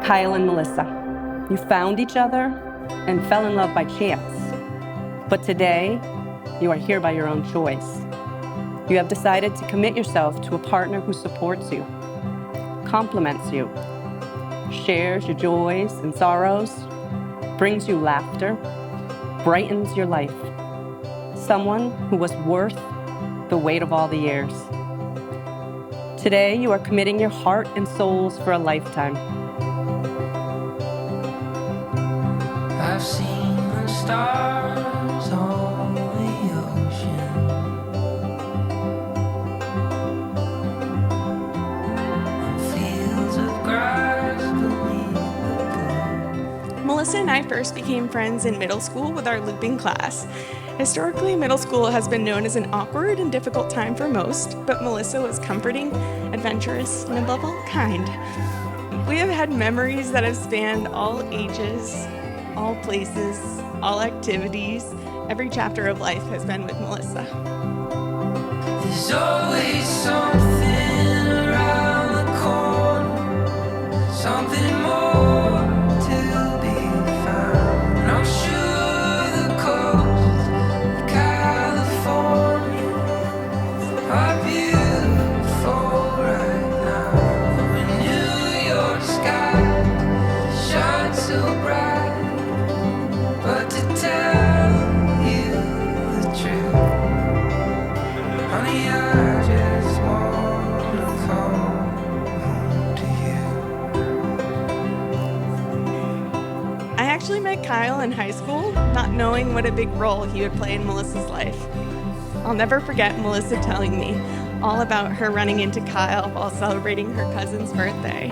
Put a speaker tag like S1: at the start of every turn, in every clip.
S1: Kyle and Melissa, you found each other and fell in love by chance. But today, you are here by your own choice. You have decided to commit yourself to a partner who supports you, compliments you, shares your joys and sorrows, brings you laughter, brightens your life. Someone who was worth the weight of all the years. Today, you are committing your heart and souls for a lifetime.
S2: I've seen the stars on the ocean, and fields of grass beneath the blue.
S3: Melissa and I first became friends in middle school with our looping class. Historically, middle school has been known as an awkward and difficult time for most, but Melissa was comforting, adventurous, and above all, kind. We have had memories that have spanned all ages, all places, all activities. Every chapter of life has been with Melissa.
S2: There's always something around the corner, something more to be found. And I'm sure the coast of California are beautiful right now. The New York sky shines so bright. But to tell you the truth, honey, I just wanna come home to you.
S3: I actually met Kyle in high school, not knowing what a big role he would play in Melissa's life. I'll never forget Melissa telling me all about her running into Kyle while celebrating her cousin's birthday.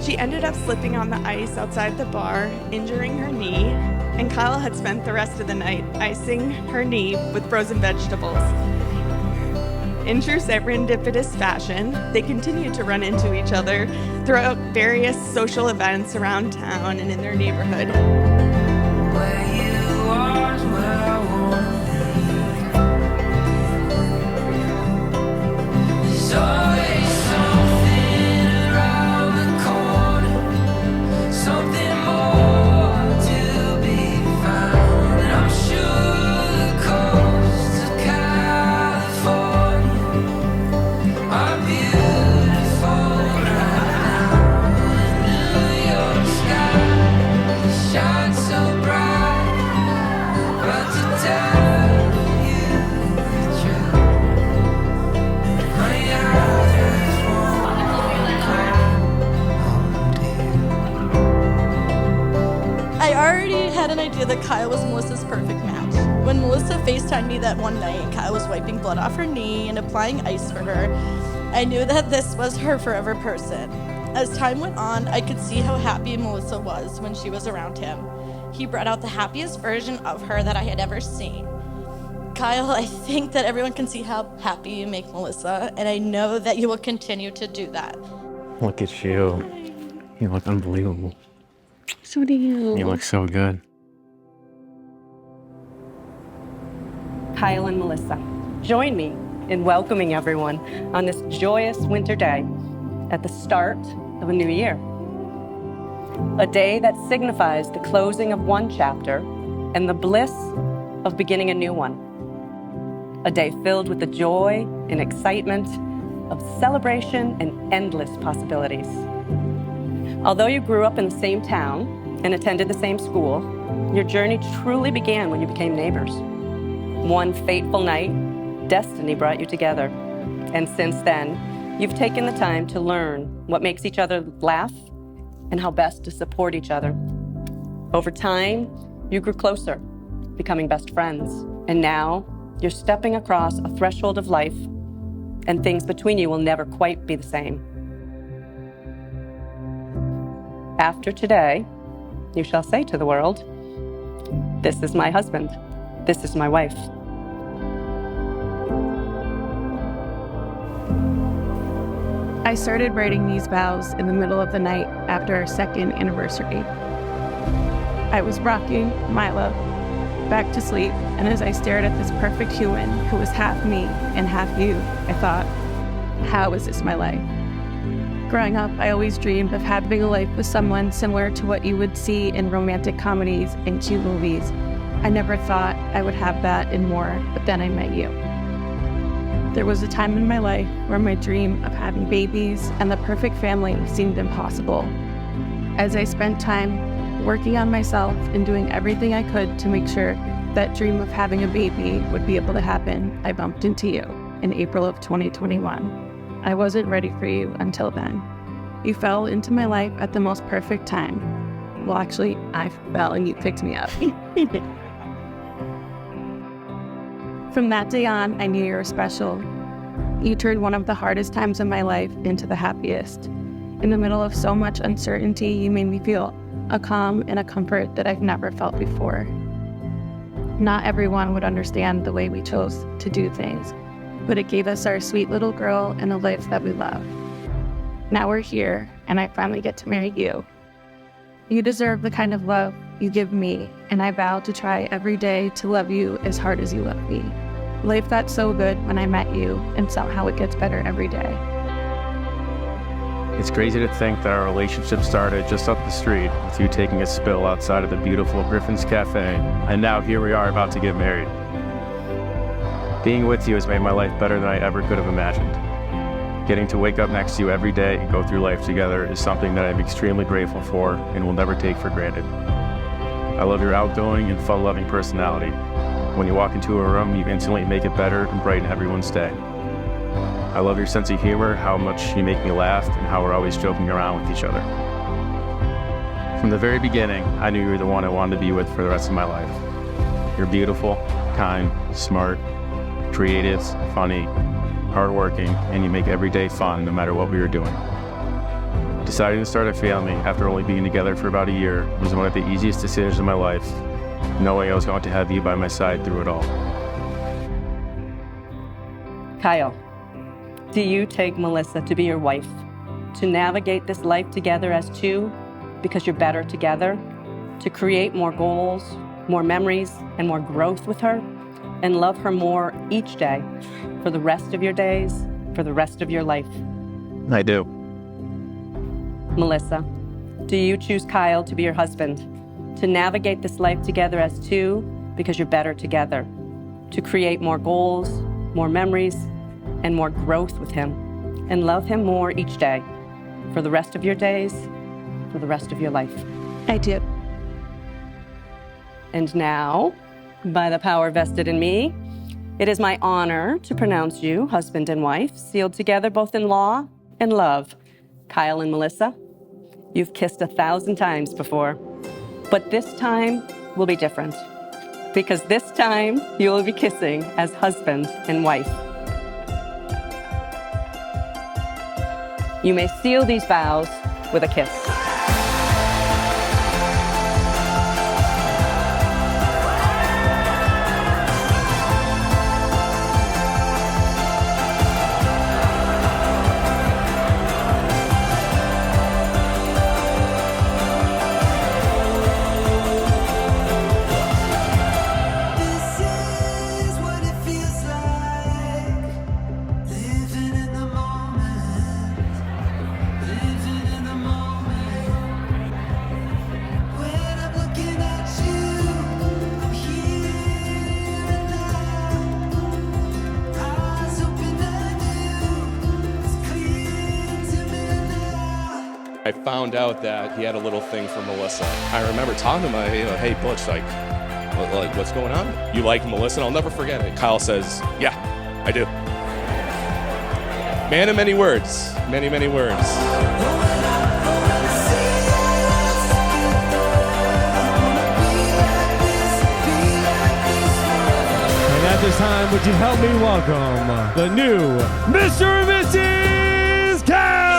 S3: She ended up slipping on the ice outside the bar, injuring her knee, and Kyle had spent the rest of the night icing her knee with frozen vegetables. In true serendipitous fashion, they continued to run into each other throughout various social events around town and in their neighborhood.
S2: Where you are is where I wanna be. There's always something around the corner, something more to be found. And I'm sure the coasts of California are beautiful right now. The New York sky shines so bright. But to tell you the truth, honey, I just wanna come home to you.
S4: I already had an idea that Kyle was Melissa's perfect match. When Melissa FaceTimed me that one night, Kyle was wiping blood off her knee and applying ice for her. I knew that this was her forever person. As time went on, I could see how happy Melissa was when she was around him. He brought out the happiest version of her that I had ever seen. Kyle, I think that everyone can see how happy you make Melissa, and I know that you will continue to do that.
S5: Look at you. You look unbelievable.
S3: So do you.
S5: You look so good.
S1: Kyle and Melissa, join me in welcoming everyone on this joyous winter day at the start of a new year. A day that signifies the closing of one chapter and the bliss of beginning a new one. A day filled with the joy and excitement of celebration and endless possibilities. Although you grew up in the same town and attended the same school, your journey truly began when you became neighbors. One fateful night, destiny brought you together. And since then, you've taken the time to learn what makes each other laugh and how best to support each other. Over time, you grew closer, becoming best friends. And now, you're stepping across a threshold of life, and things between you will never quite be the same. After today, you shall say to the world, "This is my husband. This is my wife."
S6: I started writing these vows in the middle of the night after our second anniversary. I was rocking Mila back to sleep, and as I stared at this perfect human who was half me and half you, I thought, how is this my life? Growing up, I always dreamed of having a life with someone similar to what you would see in romantic comedies and cute movies. I never thought I would have that and more, but then I met you. There was a time in my life where my dream of having babies and the perfect family seemed impossible. As I spent time working on myself and doing everything I could to make sure that dream of having a baby would be able to happen, I bumped into you in April of 2021. I wasn't ready for you until then. You fell into my life at the most perfect time. Well, actually, I fell and you picked me up. From that day on, I knew you were special. You turned one of the hardest times in my life into the happiest. In the middle of so much uncertainty, you made me feel a calm and a comfort that I've never felt before. Not everyone would understand the way we chose to do things, but it gave us our sweet little girl and a life that we love. Now we're here, and I finally get to marry you. You deserve the kind of love you give me, and I vow to try every day to love you as hard as you love me. Life got so good when I met you, and somehow it gets better every day.
S5: It's crazy to think that our relationship started just up the street with you taking a spill outside of the beautiful Griffin's Cafe, and now here we are about to get married. Being with you has made my life better than I ever could have imagined. Getting to wake up next to you every day and go through life together is something that I'm extremely grateful for and will never take for granted. I love your outgoing and fun-loving personality. When you walk into a room, you instantly make it better and brighten everyone's day. I love your sense of humor, how much you make me laugh, and how we're always joking around with each other. From the very beginning, I knew you were the one I wanted to be with for the rest of my life. You're beautiful, kind, smart, creative, funny, hardworking, and you make every day fun no matter what we were doing. Deciding to start a family after only being together for about a year was one of the easiest decisions in my life, knowing I was going to have you by my side through it all.
S1: Kyle, do you take Melissa to be your wife, to navigate this life together as two because you're better together, to create more goals, more memories, and more growth with her, and love her more each day for the rest of your days, for the rest of your life?
S5: I do.
S1: Melissa, do you choose Kyle to be your husband, to navigate this life together as two because you're better together, to create more goals, more memories, and more growth with him, and love him more each day for the rest of your days, for the rest of your life?
S6: I do.
S1: And now, by the power vested in me, it is my honor to pronounce you husband and wife, sealed together both in law and love. Kyle and Melissa, you've kissed 1,000 times before, but this time will be different, because this time you will be kissing as husband and wife. You may seal these vows with a kiss.
S7: I found out that he had a little thing for Melissa. I remember talking to him, hey, Butch, like, what's going on? You like Melissa? And I'll never forget it. Kyle says, yeah, I do. Man of many words, many, many words.
S8: And at this time, would you help me welcome the new Mr. and Mrs. Cal?